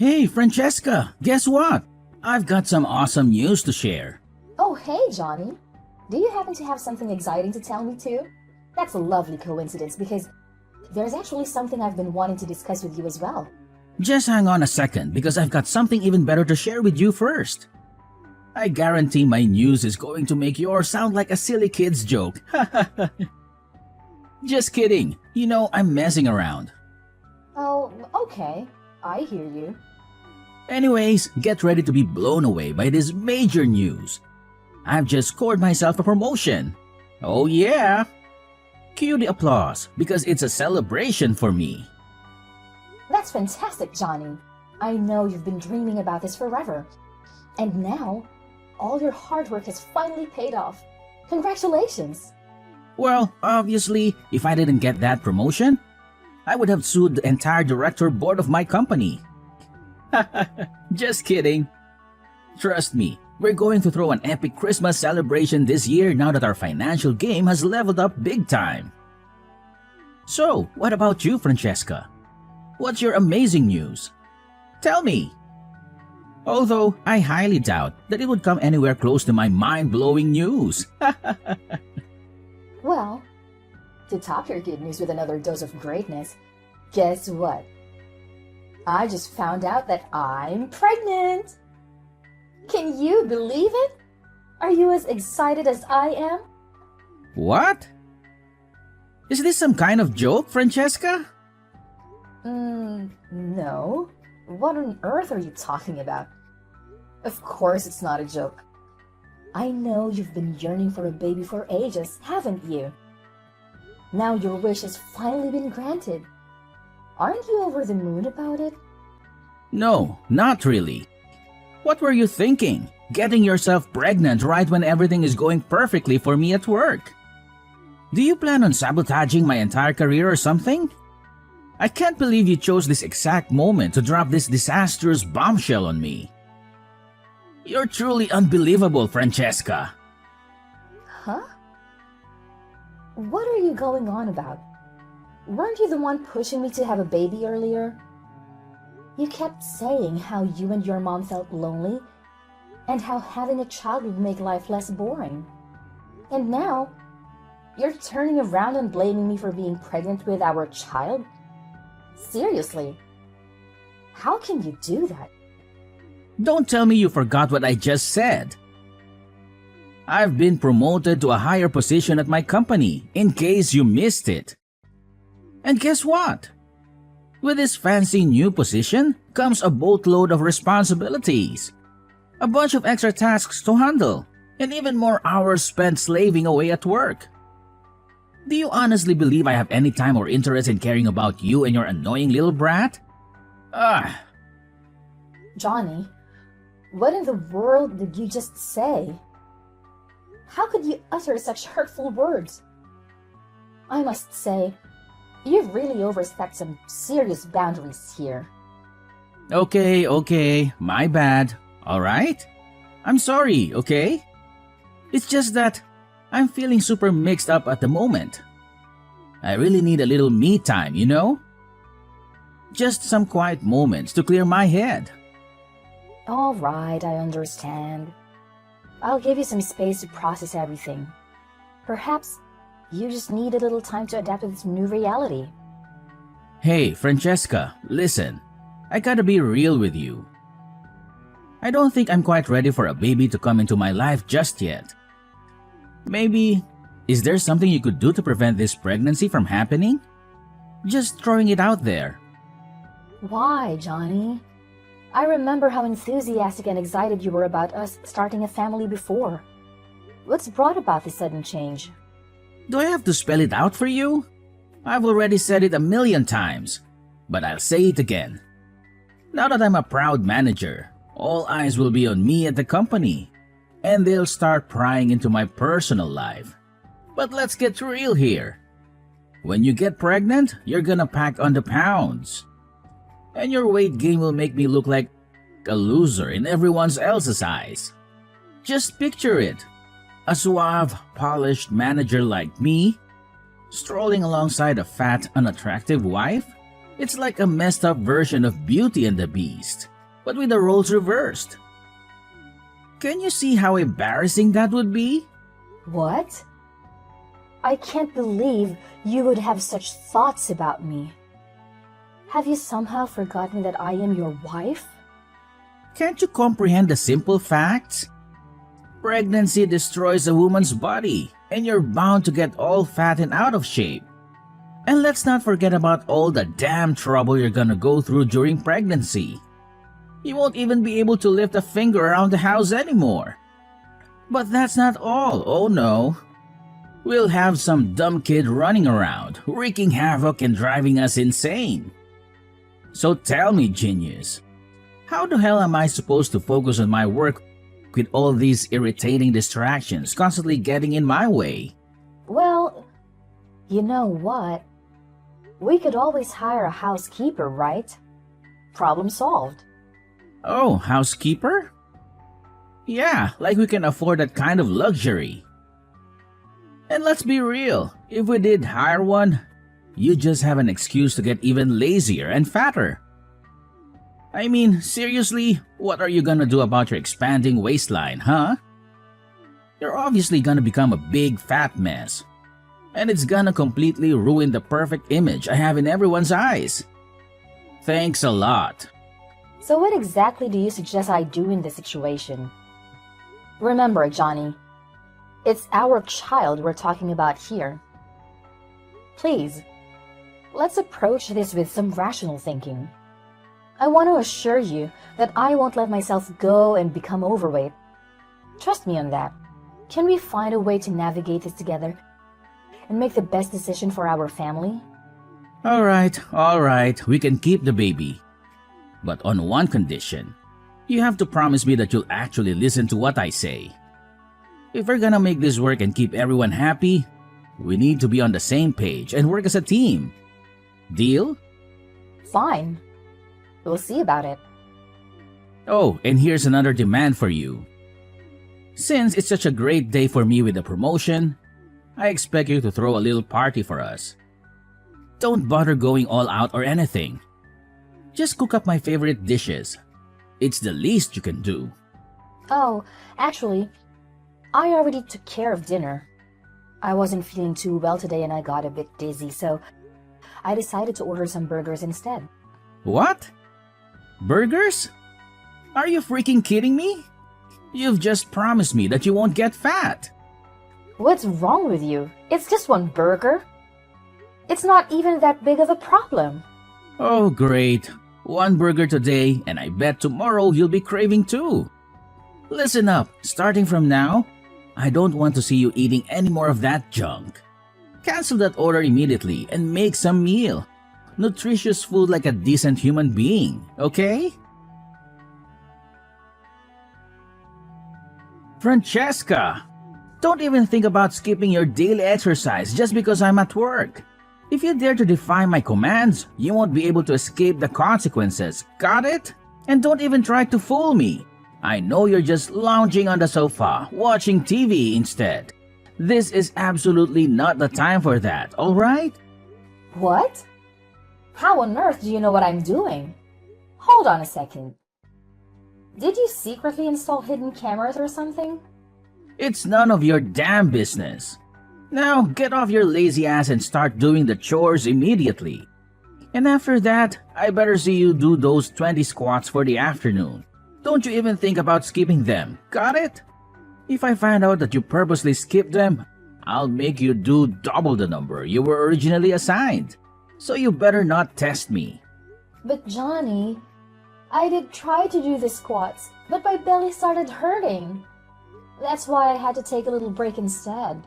Hey, Francesca, guess what? I've got some awesome news to share. Oh, hey, Johnny. Do you happen to have something exciting to tell me too? That's a lovely coincidence because there's actually something I've been wanting to discuss with you as well. Just hang on a second because I've got something even better to share with you first. I guarantee my news is going to make yours sound like a silly kid's joke. Just kidding. You know, I'm messing around. Oh, okay. I hear you. Anyways, get ready to be blown away by this major news. I've just scored myself a promotion. Oh yeah! Cue the applause because it's a celebration for me. That's fantastic, Johnny. I know you've been dreaming about this forever. And now, all your hard work has finally paid off. Congratulations! Well, obviously, if I didn't get that promotion, I would have sued the entire director board of my company. Just kidding. Trust me, we're going to throw an epic Christmas celebration this year now that our financial game has leveled up big time. So, what about you, Francesca? What's your amazing news? Tell me. Although I highly doubt that it would come anywhere close to my mind-blowing news. Well, to top your good news with another dose of greatness, guess what? I just found out that I'm pregnant! Can you believe it? Are you as excited as I am? What? Is this some kind of joke, Francesca? No. What on earth are you talking about? Of course it's not a joke. I know you've been yearning for a baby for ages, haven't you? Now your wish has finally been granted. Aren't you over the moon about it? No, not really. What were you thinking? Getting yourself pregnant right when everything is going perfectly for me at work? Do you plan on sabotaging my entire career or something? I can't believe you chose this exact moment to drop this disastrous bombshell on me. You're truly unbelievable, Francesca. Huh? What are you going on about? Weren't you the one pushing me to have a baby earlier? You kept saying how you and your mom felt lonely and how having a child would make life less boring. And now, you're turning around and blaming me for being pregnant with our child? Seriously, how can you do that? Don't tell me you forgot what I just said. I've been promoted to a higher position at my company, in case you missed it. And guess what? With this fancy new position comes a boatload of responsibilities, a bunch of extra tasks to handle, and even more hours spent slaving away at work. Do you honestly believe I have any time or interest in caring about you and your annoying little brat? Johnny, what in the world did you just say? How could you utter such hurtful words? I must say, you've really overstepped some serious boundaries here. Okay, my bad. Alright? I'm sorry, okay? It's just that I'm feeling super mixed up at the moment. I really need a little me time, you know? Just some quiet moments to clear my head. All right, I understand. I'll give you some space to process everything. Perhaps you just need a little time to adapt to this new reality. Hey, Francesca, listen. I gotta be real with you. I don't think I'm quite ready for a baby to come into my life just yet. Maybe, is there something you could do to prevent this pregnancy from happening? Just throwing it out there. Why, Johnny? I remember how enthusiastic and excited you were about us starting a family before. What's brought about this sudden change? Do I have to spell it out for you? I've already said it a million times, but I'll say it again. Now that I'm a proud manager, all eyes will be on me at the company, and they'll start prying into my personal life. But let's get real here. When you get pregnant, you're gonna pack on the pounds. And your weight gain will make me look like a loser in everyone else's eyes. Just picture it. A suave, polished manager like me, strolling alongside a fat, unattractive wife. It's like a messed up version of Beauty and the Beast. but with the roles reversed. Can you see how embarrassing that would be? What? I can't believe you would have such thoughts about me. Have you somehow forgotten that I am your wife? Can't you comprehend the simple facts? Pregnancy destroys a woman's body, and you're bound to get all fat and out of shape. And let's not forget about all the damn trouble you're gonna go through during pregnancy. You won't even be able to lift a finger around the house anymore. But that's not all, oh no. We'll have some dumb kid running around, wreaking havoc and driving us insane. So tell me, genius, how the hell am I supposed to focus on my work with all these irritating distractions constantly getting in my way? Well, you know what? We could always hire a housekeeper, right? Problem solved. Oh, housekeeper? Yeah, like we can afford that kind of luxury. And let's be real, if we did hire one, you just have an excuse to get even lazier and fatter. I mean, seriously, what are you gonna do about your expanding waistline, huh? You're obviously gonna become a big fat mess. And it's gonna completely ruin the perfect image I have in everyone's eyes. Thanks a lot. So what exactly do you suggest I do in this situation? Remember, Johnny, it's our child we're talking about here. Please, let's approach this with some rational thinking. I want to assure you that I won't let myself go and become overweight. Trust me on that. Can we find a way to navigate this together and make the best decision for our family? All right, we can keep the baby. But on one condition. You have to promise me that you'll actually listen to what I say. If we're gonna make this work and keep everyone happy, we need to be on the same page and work as a team. Deal? Fine. We'll see about it. Oh, and here's another demand for you. Since it's such a great day for me with the promotion, I expect you to throw a little party for us. Don't bother going all out or anything. Just cook up my favorite dishes. It's the least you can do. Oh, actually, I already took care of dinner. I wasn't feeling too well today and I got a bit dizzy, so I decided to order some burgers instead. What? Burgers? Are you freaking kidding me? You've just promised me that you won't get fat. What's wrong with you? It's just one burger. It's not even that big of a problem. Oh, great. One burger today, and I bet tomorrow you'll be craving two. Listen up, starting from now, I don't want to see you eating any more of that junk. Cancel that order immediately and make some meal. Nutritious food like a decent human being, okay? Francesca, don't even think about skipping your daily exercise just because I'm at work. If you dare to defy my commands, you won't be able to escape the consequences, got it? And don't even try to fool me. I know you're just lounging on the sofa, watching TV instead. This is absolutely not the time for that, alright? What? How on earth do you know what I'm doing? Hold on a second. Did you secretly install hidden cameras or something? It's none of your damn business. Now get off your lazy ass and start doing the chores immediately. And after that, I better see you do those 20 squats for the afternoon. Don't you even think about skipping them, got it? If I find out that you purposely skipped them, I'll make you do double the number you were originally assigned. So you better not test me. But Johnny, I did try to do the squats, but my belly started hurting. That's why I had to take a little break instead.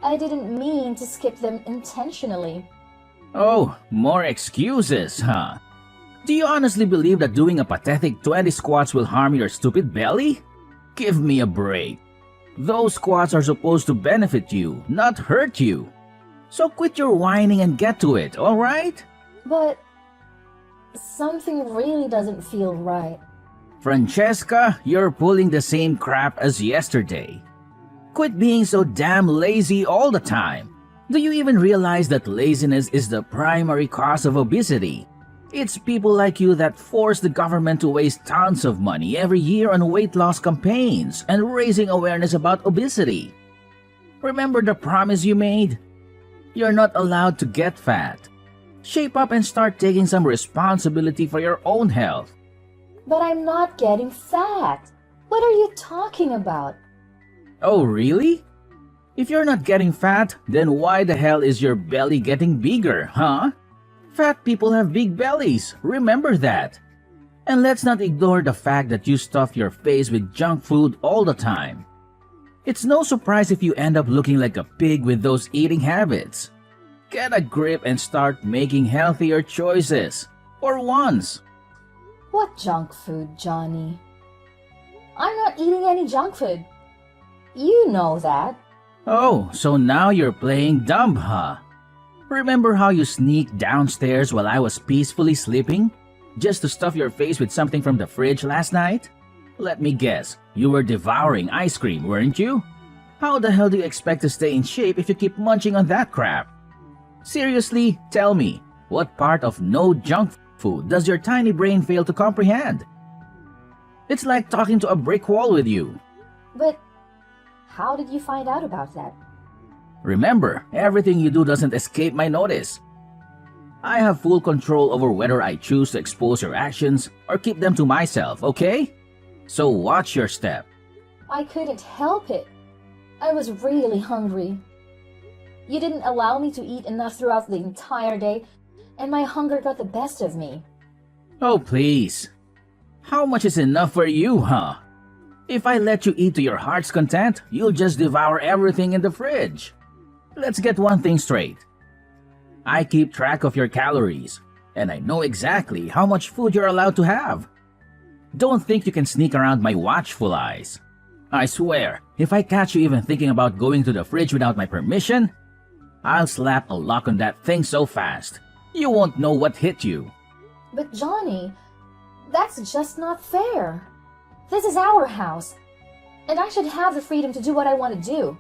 I didn't mean to skip them intentionally. Oh, more excuses, huh? Do you honestly believe that doing a pathetic 20 squats will harm your stupid belly? Give me a break. Those squats are supposed to benefit you, not hurt you. So quit your whining and get to it, alright? But something really doesn't feel right. Francesca, you're pulling the same crap as yesterday. Quit being so damn lazy all the time. Do you even realize that laziness is the primary cause of obesity? It's people like you that force the government to waste tons of money every year on weight loss campaigns and raising awareness about obesity. Remember the promise you made? You're not allowed to get fat. Shape up and start taking some responsibility for your own health. But I'm not getting fat. What are you talking about? Oh, really? If you're not getting fat, then why the hell is your belly getting bigger, huh? Fat people have big bellies, remember that. And let's not ignore the fact that you stuff your face with junk food all the time. It's no surprise if you end up looking like a pig with those eating habits. Get a grip and start making healthier choices. For once. What junk food, Johnny? I'm not eating any junk food. You know that. Oh, so now you're playing dumb, huh? Remember how you sneaked downstairs while I was peacefully sleeping? Just to stuff your face with something from the fridge last night? Let me guess, you were devouring ice cream, weren't you? How the hell do you expect to stay in shape if you keep munching on that crap? Seriously, tell me, what part of no junk food does your tiny brain fail to comprehend? It's like talking to a brick wall with you. But how did you find out about that? Remember, everything you do doesn't escape my notice. I have full control over whether I choose to expose your actions or keep them to myself, okay? So watch your step. I couldn't help it. I was really hungry. You didn't allow me to eat enough throughout the entire day, and my hunger got the best of me. Oh, please. How much is enough for you, huh? If I let you eat to your heart's content, you'll just devour everything in the fridge. Let's get one thing straight. I keep track of your calories, and I know exactly how much food you're allowed to have. Don't think you can sneak around my watchful eyes. I swear, if I catch you even thinking about going to the fridge without my permission, I'll slap a lock on that thing so fast, you won't know what hit you. But Johnny, that's just not fair. This is our house, and I should have the freedom to do what I want to do.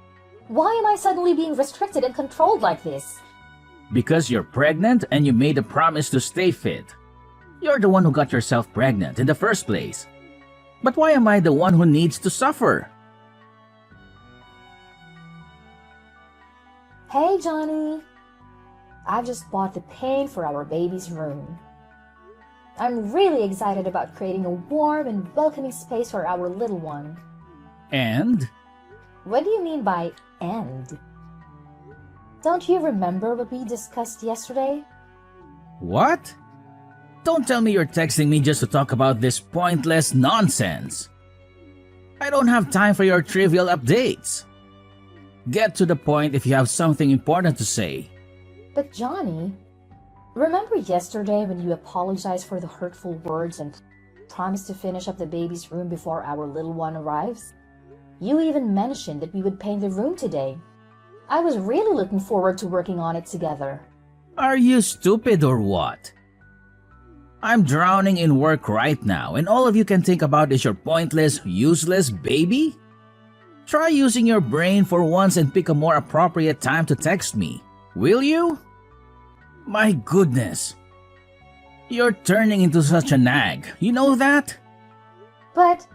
Why am I suddenly being restricted and controlled like this? Because you're pregnant and you made a promise to stay fit. You're the one who got yourself pregnant in the first place. But why am I the one who needs to suffer? Hey, Johnny. I just bought the paint for our baby's room. I'm really excited about creating a warm and welcoming space for our little one. And? What do you mean by "and"? Don't you remember what we discussed yesterday? What? Don't tell me you're texting me just to talk about this pointless nonsense. I don't have time for your trivial updates. Get to the point if you have something important to say. But Johnny, remember yesterday when you apologized for the hurtful words and promised to finish up the baby's room before our little one arrives? You even mentioned that we would paint the room today. I was really looking forward to working on it together. Are you stupid or what? I'm drowning in work right now, and all of you can think about is your pointless, useless baby? Try using your brain for once and pick a more appropriate time to text me, will you? My goodness. You're turning into such a nag, you know that? But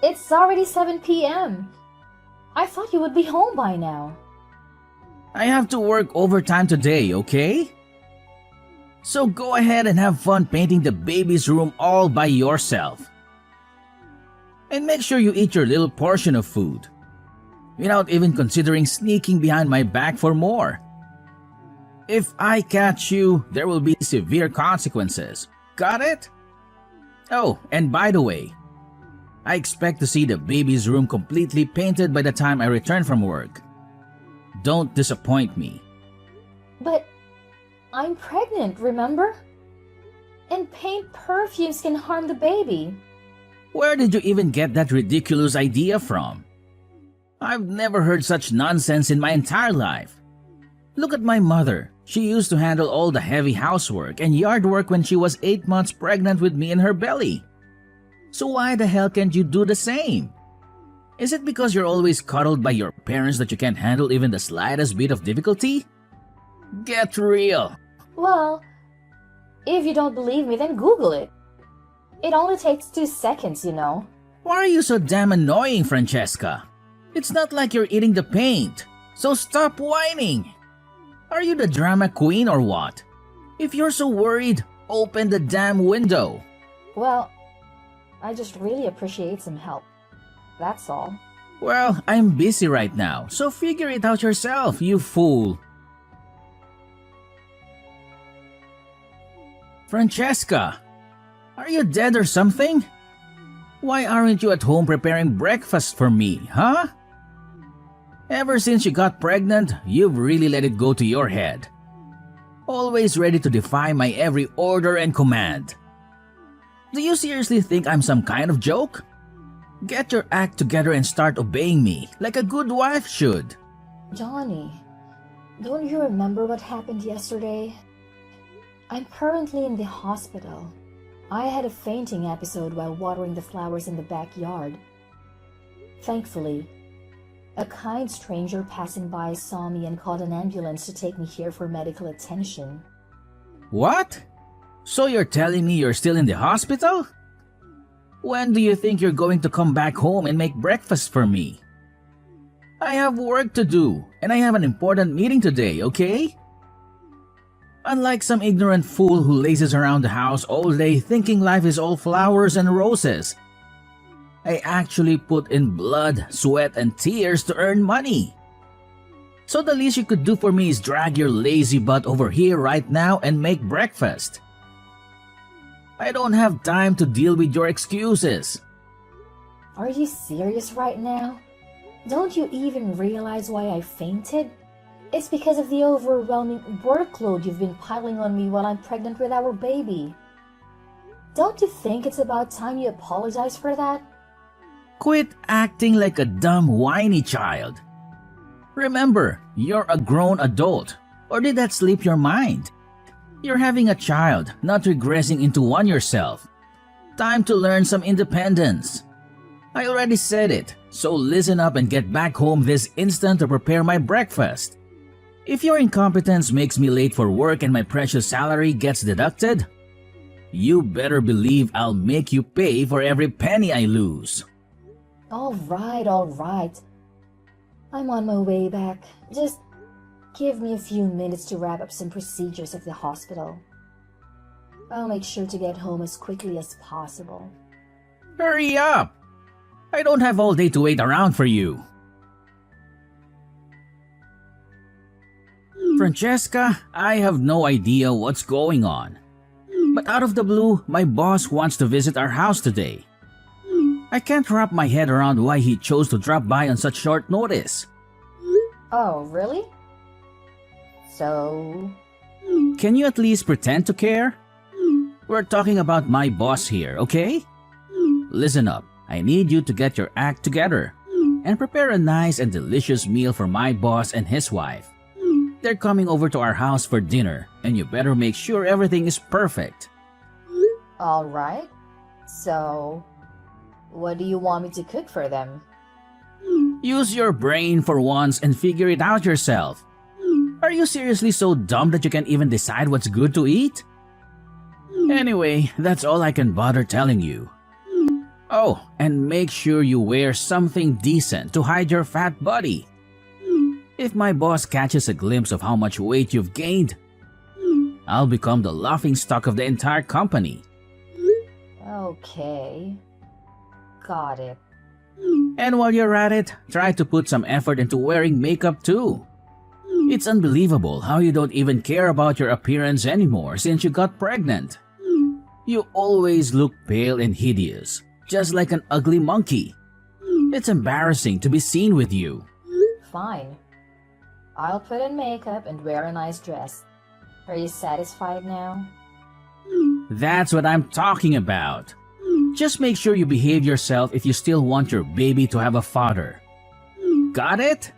it's already 7 p.m. I thought you would be home by now. I have to work overtime today, okay? So go ahead and have fun painting the baby's room all by yourself. And make sure you eat your little portion of food, without even considering sneaking behind my back for more. If I catch you, there will be severe consequences. Got it? Oh, and by the way, I expect to see the baby's room completely painted by the time I return from work. Don't disappoint me. But I'm pregnant, remember? And paint perfumes can harm the baby. Where did you even get that ridiculous idea from? I've never heard such nonsense in my entire life. Look at my mother. She used to handle all the heavy housework and yard work when she was 8 months pregnant with me in her belly. So why the hell can't you do the same? Is it because you're always cuddled by your parents that you can't handle even the slightest bit of difficulty? Get real. Well, If you don't believe me, then Google it. It only takes 2 seconds, you know. Why are you so damn annoying, Francesca? It's not like you're eating the paint, so stop whining. Are you the drama queen or what? If you're so worried, open the damn window. Well, I just really appreciate some help. That's all. Well, I'm busy right now, so figure it out yourself, you fool. Francesca, are you dead or something? Why aren't you at home preparing breakfast for me, huh? Ever since you got pregnant, you've really let it go to your head. Always ready to defy my every order and command. Do you seriously think I'm some kind of joke? Get your act together and start obeying me like a good wife should. Johnny, don't you remember what happened yesterday? I'm currently in the hospital. I had a fainting episode while watering the flowers in the backyard. Thankfully, a kind stranger passing by saw me and called an ambulance to take me here for medical attention. What? So you're telling me you're still in the hospital? When do you think you're going to come back home and make breakfast for me? I have work to do, and I have an important meeting today, okay? Unlike some ignorant fool who lazes around the house all day thinking life is all flowers and roses, I actually put in blood, sweat, and tears to earn money. So the least you could do for me is drag your lazy butt over here right now and make breakfast. I don't have time to deal with your excuses. Are you serious right now? Don't you even realize why I fainted? It's because of the overwhelming workload you've been piling on me while I'm pregnant with our baby. Don't you think it's about time you apologize for that? Quit acting like a dumb, whiny child. Remember, you're a grown adult, or did that slip your mind? You're having a child, not regressing into one yourself. Time to learn some independence. I already said it, so listen up and get back home this instant to prepare my breakfast. If your incompetence makes me late for work and my precious salary gets deducted, you better believe I'll make you pay for every penny I lose. All right. I'm on my way back. Just give me a few minutes to wrap up some procedures at the hospital. I'll make sure to get home as quickly as possible. Hurry up! I don't have all day to wait around for you. Francesca, I have no idea what's going on. But out of the blue, my boss wants to visit our house today. I can't wrap my head around why he chose to drop by on such short notice. Oh, really? So... Can you at least pretend to care? We're talking about my boss here, okay? Listen up, I need you to get your act together and prepare a nice and delicious meal for my boss and his wife. They're coming over to our house for dinner, and you better make sure everything is perfect. All right. So, what do you want me to cook for them? Use your brain for once and figure it out yourself. Are you seriously so dumb that you can't even decide what's good to eat? Anyway, that's all I can bother telling you. Oh, and make sure you wear something decent to hide your fat body. If my boss catches a glimpse of how much weight you've gained, I'll become the laughingstock of the entire company. Okay. Got it. And while you're at it, try to put some effort into wearing makeup too. It's unbelievable how you don't even care about your appearance anymore since you got pregnant. You always look pale and hideous, just like an ugly monkey. It's embarrassing to be seen with you. Fine. I'll put in makeup and wear a nice dress. Are you satisfied now? That's what I'm talking about. Just make sure you behave yourself if you still want your baby to have a father. Got it?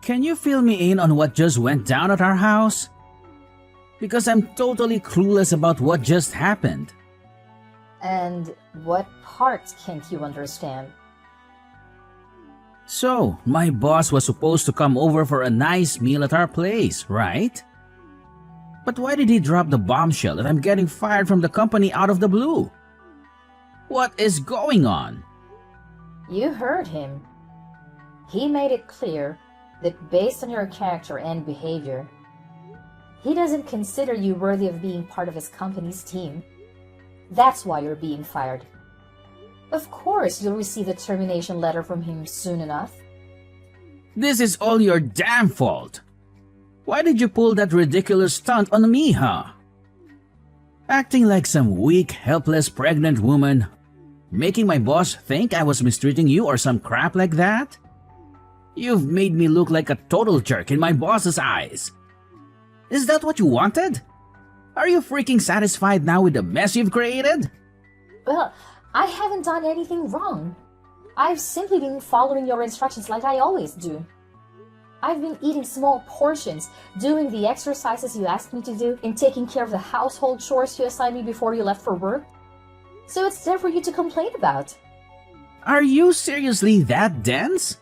Can you fill me in on what just went down at our house? Because I'm totally clueless about what just happened. And what part can't you understand? So, my boss was supposed to come over for a nice meal at our place, right? But why did he drop the bombshell that I'm getting fired from the company out of the blue? What is going on? You heard him. He made it clear that based on your character and behavior, he doesn't consider you worthy of being part of his company's team. That's why you're being fired. Of course, you'll receive a termination letter from him soon enough. This is all your damn fault. Why did you pull that ridiculous stunt on me, huh? Acting like some weak, helpless pregnant woman, making my boss think I was mistreating you or some crap like that? You've made me look like a total jerk in my boss's eyes. Is that what you wanted? Are you freaking satisfied now with the mess you've created? Well, I haven't done anything wrong. I've simply been following your instructions like I always do. I've been eating small portions, doing the exercises you asked me to do, and taking care of the household chores you assigned me before you left for work. So it's there for you to complain about. Are you seriously that dense?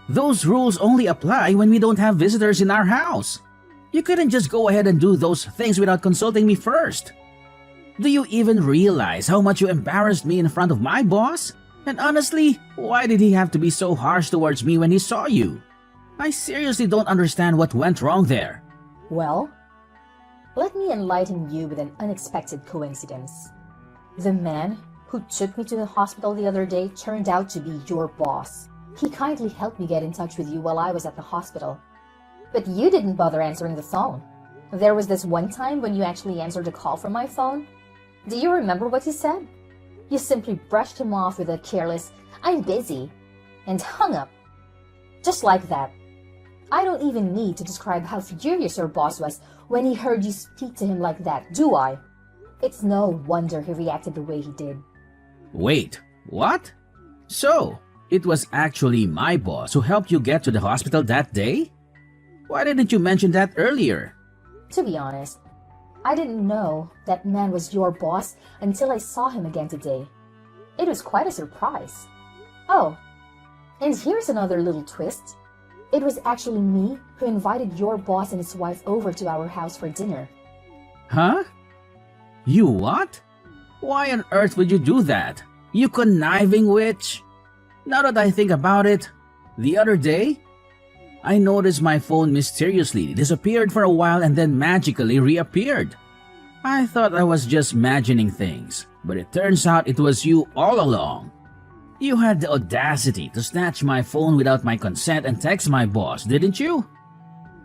Those rules only apply when we don't have visitors in our house. You couldn't just go ahead and do those things without consulting me first. Do you even realize how much you embarrassed me in front of my boss? And honestly, why did he have to be so harsh towards me when he saw you? I seriously don't understand what went wrong there. Well, let me enlighten you with an unexpected coincidence. The man who took me to the hospital the other day turned out to be your boss. He kindly helped me get in touch with you while I was at the hospital. But you didn't bother answering the phone. There was this one time when you actually answered a call from my phone. Do you remember what you said? You simply brushed him off with a careless, "I'm busy," and hung up. Just like that. I don't even need to describe how furious your boss was when he heard you speak to him like that, do I? It's no wonder he reacted the way he did. Wait, what? So, it was actually my boss who helped you get to the hospital that day? Why didn't you mention that earlier? To be honest, I didn't know that man was your boss until I saw him again today. It was quite a surprise. Oh, and here's another little twist. It was actually me who invited your boss and his wife over to our house for dinner. Huh? You what? Why on earth would you do that? You conniving witch? Now that I think about it, the other day, I noticed my phone mysteriously disappeared for a while and then magically reappeared. I thought I was just imagining things, but it turns out it was you all along. You had the audacity to snatch my phone without my consent and text my boss, didn't you?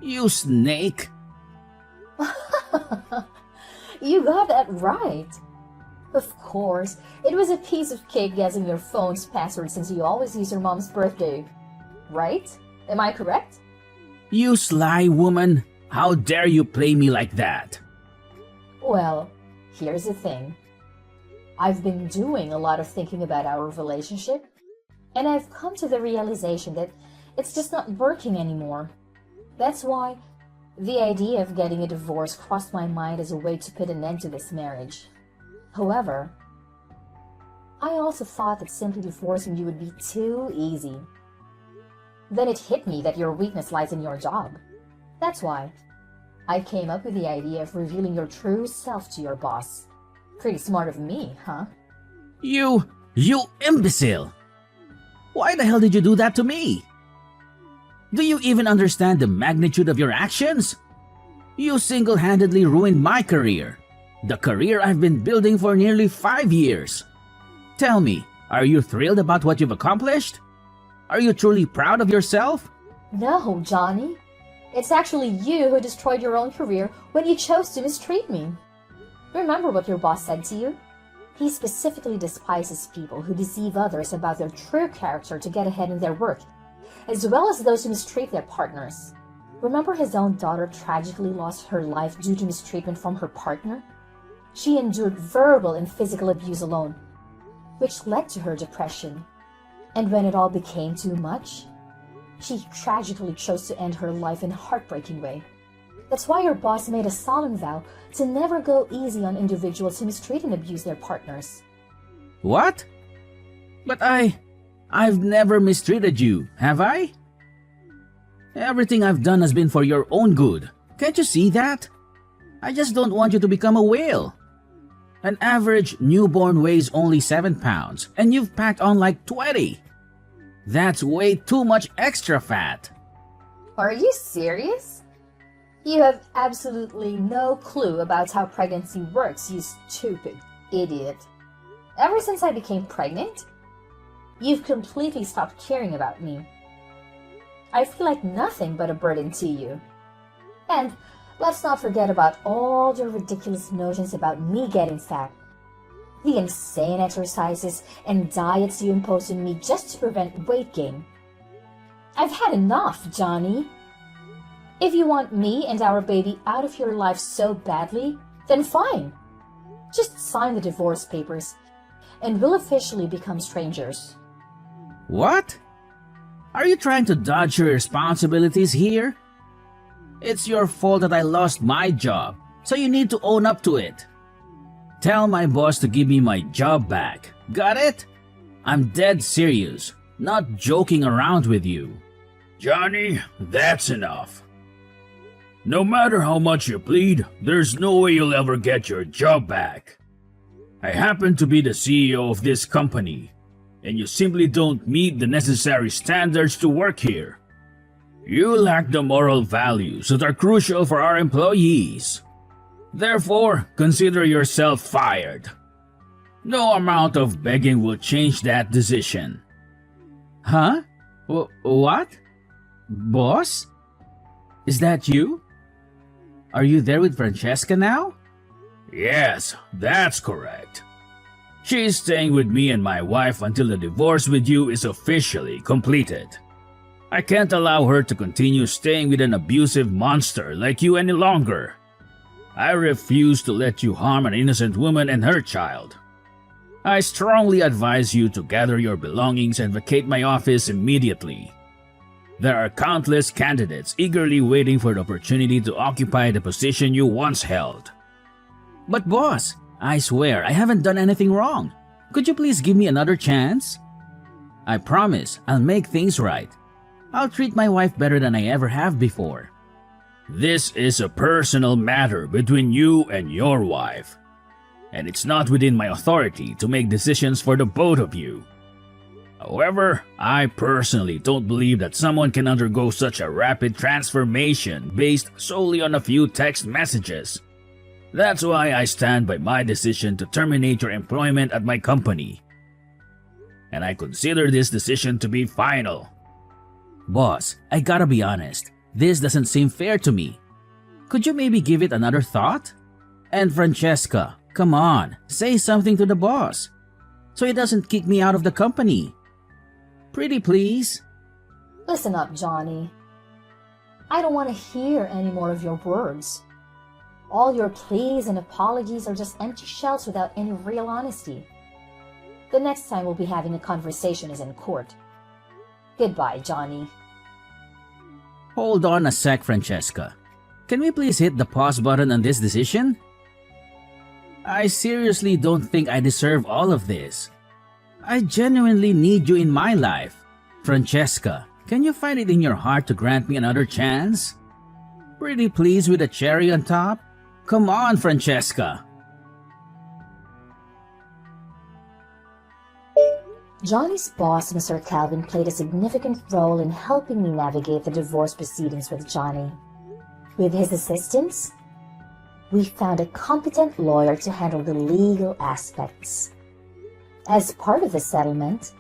You snake! You got that right. Of course, it was a piece of cake guessing your phone's password since you always use your mom's birthday. Right? Am I correct? You sly woman! How dare you play me like that? Well, here's the thing. I've been doing a lot of thinking about our relationship, and I've come to the realization that it's just not working anymore. That's why the idea of getting a divorce crossed my mind as a way to put an end to this marriage. However, I also thought that simply divorcing you would be too easy. Then it hit me that your weakness lies in your job. That's why I came up with the idea of revealing your true self to your boss. Pretty smart of me, huh? You imbecile! Why the hell did you do that to me? Do you even understand the magnitude of your actions? You single-handedly ruined my career. The career I've been building for nearly 5 years. Tell me, are you thrilled about what you've accomplished? Are you truly proud of yourself? No, Johnny. It's actually you who destroyed your own career when you chose to mistreat me. Remember what your boss said to you? He specifically despises people who deceive others about their true character to get ahead in their work, as well as those who mistreat their partners. Remember his own daughter tragically lost her life due to mistreatment from her partner? She endured verbal and physical abuse alone, which led to her depression. And when it all became too much, she tragically chose to end her life in a heartbreaking way. That's why your boss made a solemn vow to never go easy on individuals who mistreat and abuse their partners. What? But I've never mistreated you, have I? Everything I've done has been for your own good. Can't you see that? I just don't want you to become a whale. An average newborn weighs only 7 pounds, and you've packed on like 20. That's way too much extra fat. Are you serious? You have absolutely no clue about how pregnancy works, you stupid idiot. Ever since I became pregnant, you've completely stopped caring about me. I feel like nothing but a burden to you. And let's not forget about all your ridiculous notions about me getting fat. The insane exercises and diets you impose on me just to prevent weight gain. I've had enough, Johnny. If you want me and our baby out of your life so badly, then fine. Just sign the divorce papers, and we'll officially become strangers. What? Are you trying to dodge your responsibilities here? It's your fault that I lost my job, so you need to own up to it. Tell my boss to give me my job back. Got it? I'm dead serious, not joking around with you. Johnny, that's enough. No matter how much you plead, there's no way you'll ever get your job back. I happen to be the CEO of this company, and you simply don't meet the necessary standards to work here. You lack the moral values that are crucial for our employees. Therefore, consider yourself fired. No amount of begging will change that decision. Huh? What? Boss? Is that you? Are you there with Francesca now? Yes, that's correct. She's staying with me and my wife until the divorce with you is officially completed. I can't allow her to continue staying with an abusive monster like you any longer. I refuse to let you harm an innocent woman and her child. I strongly advise you to gather your belongings and vacate my office immediately. There are countless candidates eagerly waiting for the opportunity to occupy the position you once held. But boss, I swear I haven't done anything wrong. Could you please give me another chance? I promise I'll make things right. I'll treat my wife better than I ever have before. This is a personal matter between you and your wife, and it's not within my authority to make decisions for the both of you. However, I personally don't believe that someone can undergo such a rapid transformation based solely on a few text messages. That's why I stand by my decision to terminate your employment at my company. And I consider this decision to be final. Boss, I gotta be honest. This doesn't seem fair to me. Could you maybe give it another thought? And Francesca, come on, say something to the boss, so he doesn't kick me out of the company. Pretty please. Listen up, Johnny. I don't want to hear any more of your words. All your pleas and apologies are just empty shells without any real honesty. The next time we'll be having a conversation is in court. Goodbye, Johnny. Hold on a sec, Francesca. Can we please hit the pause button on this decision? I seriously don't think I deserve all of this. I genuinely need you in my life. Francesca, can you find it in your heart to grant me another chance? Pretty please with a cherry on top? Come on, Francesca. Johnny's boss, Mr. Calvin, played a significant role in helping me navigate the divorce proceedings with Johnny. With his assistance, we found a competent lawyer to handle the legal aspects. As part of the settlement,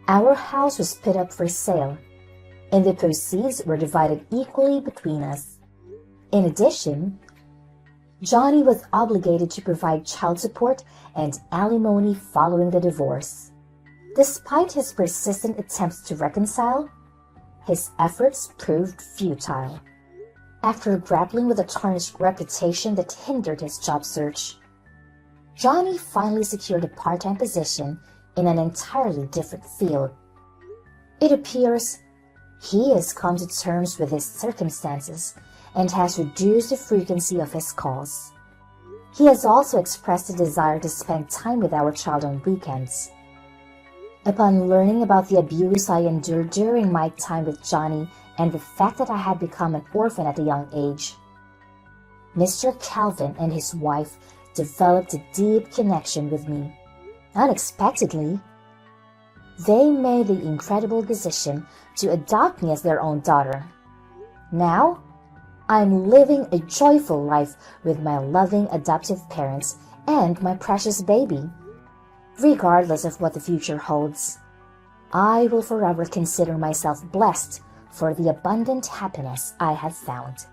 our house was put up for sale, and the proceeds were divided equally between us. In addition, Johnny was obligated to provide child support and alimony following the divorce. Despite his persistent attempts to reconcile, his efforts proved futile. After grappling with a tarnished reputation that hindered his job search, Johnny finally secured a part-time position in an entirely different field. It appears he has come to terms with his circumstances and has reduced the frequency of his calls. He has also expressed a desire to spend time with our child on weekends. Upon learning about the abuse I endured during my time with Johnny and the fact that I had become an orphan at a young age, Mr. Calvin and his wife developed a deep connection with me. Unexpectedly, they made the incredible decision to adopt me as their own daughter. Now, I'm living a joyful life with my loving adoptive parents and my precious baby. Regardless of what the future holds, I will forever consider myself blessed for the abundant happiness I have found.